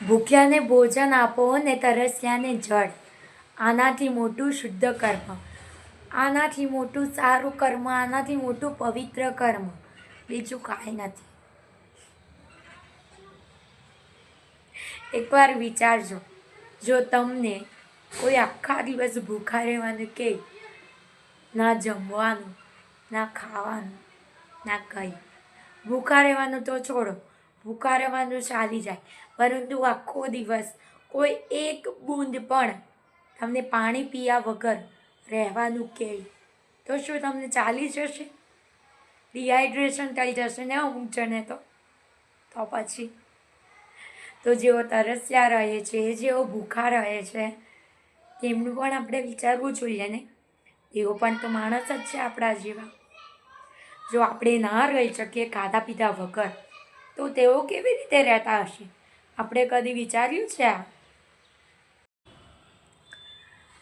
ભૂખ્યાને ભોજન આપો ને તરસ્યાને જળ. આનાથી મોટું શુદ્ધ કર્મ, આનાથી મોટું સારું કર્મ, આનાથી મોટું પવિત્ર કર્મ બીજું કાંઈ નથી. એકવાર વિચારજો, જો તમને કોઈ આખા દિવસ ભૂખા રહેવાનું કહે, ના જમવાનું, ના ખાવાનું, ના કંઈ. ભૂખા રહેવાનું તો છોડો, ભૂખા રહેવાનું ચાલી જાય, પરંતુ આખો દિવસ કોઈ એક બૂંદ પણ તમને પાણી પીયા વગર રહેવાનું કહે, તો શું તમને ચાલી જશે? ડિહાઈડ્રેશન થઈ જશે ને અમુક જણે તો પછી તો જેઓ તરસ્યા રહે છે, જેઓ ભૂખા રહે છે, તેમનું પણ આપણે વિચારવું જોઈએ ને. તેઓ પણ તો માણસ જ છે આપણા જેવા. જો આપણે ના રહી શકીએ ખાધા પીધા વગર, તો તેઓ કેવી રીતે રહેતા હશે? આપણે કદી વિચાર્યું છે આ?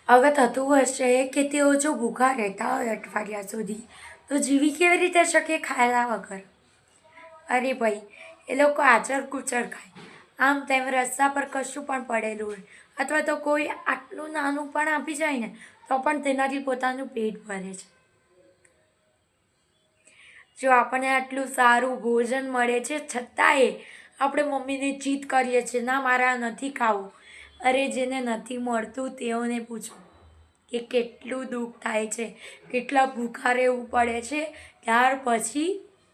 હવે થતું હશે કે તેઓ જો ભૂખા રહેતા હોય અઠવાડિયા સુધી, તો જીવી કેવી રીતે શકે ખાયા વગર? અરે ભાઈ, એ લોકો આચર કુચર ખાય, આમ તેમ રસ્તા પર કશું પણ પડેલું હોય, અથવા તો કોઈ આટલું નાનું પણ આપી જાય ને, તો પણ તેનાથી પોતાનું પેટ ભરે છે. જો આપણને આટલું સારું ભોજન મળે છે, છતાંય આપણે મમ્મીને જીદ કરીએ છીએ, ના મારા નથી ખાવું. અરે જેને નથી મળતું તેઓને પૂછો કે કેટલું દુઃખ થાય છે, કેટલા ભૂખા રહેવું પડે છે, ત્યાર પછી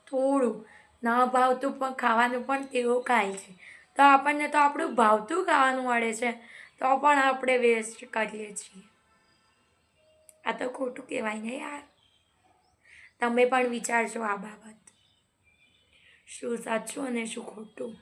થોડું ના ભાવતું પણ ખાવાનું પણ તેઓ ખાય છે. તો આપણને તો આપણું ભાવતું ખાવાનું મળે છે, તો પણ આપણે વેસ્ટ કરીએ છીએ. આ તો ખોટું કહેવાય ને યાર. તમે પણ વિચારજો આ બાબત, શું સાચું અને શું ખોટું.